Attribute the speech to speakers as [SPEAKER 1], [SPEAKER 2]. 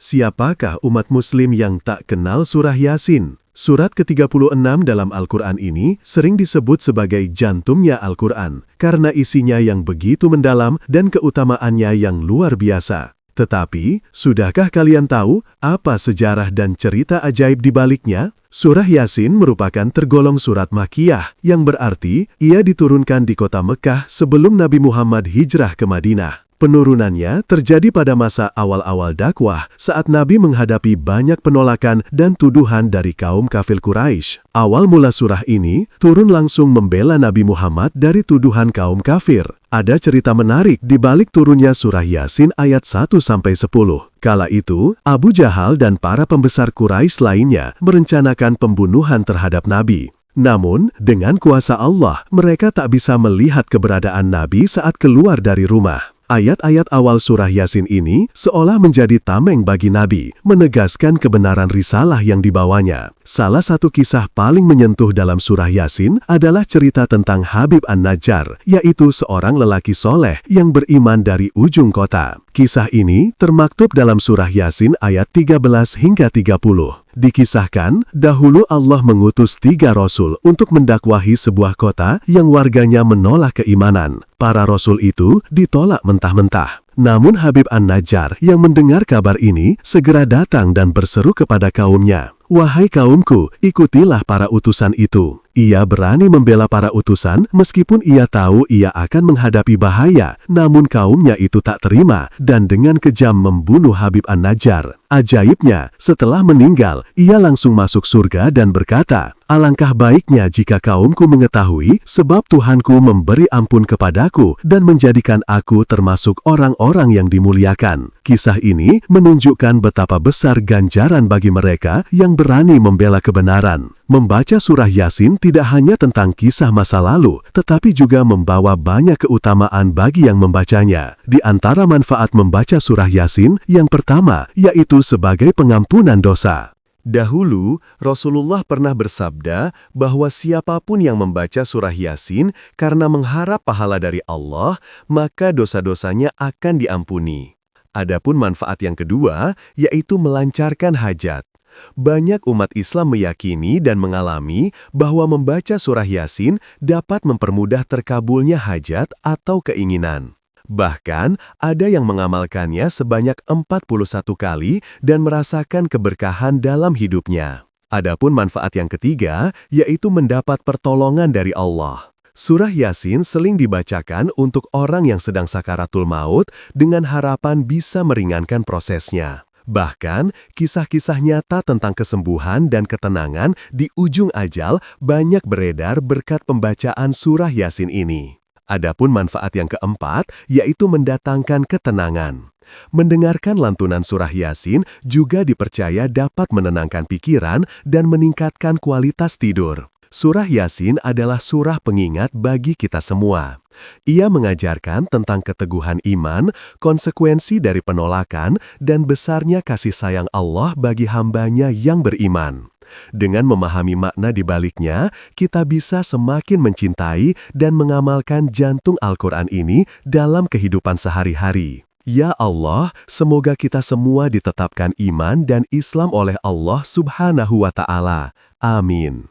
[SPEAKER 1] Siapakah umat muslim yang tak kenal surah Yasin? Surat ke-36 dalam Al-Quran ini sering disebut sebagai jantungnya Al-Quran, karena isinya yang begitu mendalam dan keutamaannya yang luar biasa. Tetapi, sudahkah kalian tahu apa sejarah dan cerita ajaib di baliknya? Surah Yasin merupakan tergolong surat Makkiyah, yang berarti ia diturunkan di kota Mekah sebelum Nabi Muhammad hijrah ke Madinah. Penurunannya terjadi pada masa awal-awal dakwah saat Nabi menghadapi banyak penolakan dan tuduhan dari kaum kafir Quraisy. Awal mula surah ini turun langsung membela Nabi Muhammad dari tuduhan kaum kafir. Ada cerita menarik di balik turunnya surah Yasin ayat 1-10. Kala itu, Abu Jahal dan para pembesar Quraisy lainnya merencanakan pembunuhan terhadap Nabi. Namun, dengan kuasa Allah, mereka tak bisa melihat keberadaan Nabi saat keluar dari rumah. Ayat-ayat awal surah Yasin ini seolah menjadi tameng bagi Nabi, menegaskan kebenaran risalah yang dibawanya. Salah satu kisah paling menyentuh dalam surah Yasin adalah cerita tentang Habib An-Najjar, yaitu seorang lelaki soleh yang beriman dari ujung kota. Kisah ini termaktub dalam surah Yasin ayat 13 hingga 30. Dikisahkan, dahulu Allah mengutus 3 rasul untuk mendakwahi sebuah kota yang warganya menolak keimanan. Para rasul itu ditolak mentah-mentah. Namun Habib An-Najjar yang mendengar kabar ini segera datang dan berseru kepada kaumnya, "Wahai kaumku, ikutilah para utusan itu." Ia berani membela para utusan meskipun ia tahu ia akan menghadapi bahaya, namun kaumnya itu tak terima dan dengan kejam membunuh Habib An-Najjar. Ajaibnya, setelah meninggal, ia langsung masuk surga dan berkata, "Alangkah baiknya jika kaumku mengetahui sebab Tuhanku memberi ampun kepadaku dan menjadikan aku termasuk orang-orang yang dimuliakan." Kisah ini menunjukkan betapa besar ganjaran bagi mereka yang berani membela kebenaran. Membaca surah Yasin tidak hanya tentang kisah masa lalu, tetapi juga membawa banyak keutamaan bagi yang membacanya. Di antara manfaat membaca surah Yasin, yang pertama yaitu sebagai pengampunan dosa. Dahulu, Rasulullah pernah bersabda bahwa siapapun yang membaca surah Yasin karena mengharap pahala dari Allah, maka dosa-dosanya akan diampuni. Adapun manfaat yang kedua, yaitu melancarkan hajat. Banyak umat Islam meyakini dan mengalami bahwa membaca surah Yasin dapat mempermudah terkabulnya hajat atau keinginan. Bahkan, ada yang mengamalkannya sebanyak 41 kali dan merasakan keberkahan dalam hidupnya. Adapun manfaat yang ketiga, yaitu mendapat pertolongan dari Allah. Surah Yasin sering dibacakan untuk orang yang sedang sakaratul maut dengan harapan bisa meringankan prosesnya. Bahkan, kisah-kisah nyata tentang kesembuhan dan ketenangan di ujung ajal banyak beredar berkat pembacaan surah Yasin ini. Adapun manfaat yang keempat, yaitu mendatangkan ketenangan. Mendengarkan lantunan surah Yasin juga dipercaya dapat menenangkan pikiran dan meningkatkan kualitas tidur. Surah Yasin adalah surah pengingat bagi kita semua. Ia mengajarkan tentang keteguhan iman, konsekuensi dari penolakan, dan besarnya kasih sayang Allah bagi hambanya yang beriman. Dengan memahami makna di baliknya, kita bisa semakin mencintai dan mengamalkan jantung Al-Quran ini dalam kehidupan sehari-hari. Ya Allah, semoga kita semua ditetapkan iman dan Islam oleh Allah Subhanahu wa Ta'ala. Amin.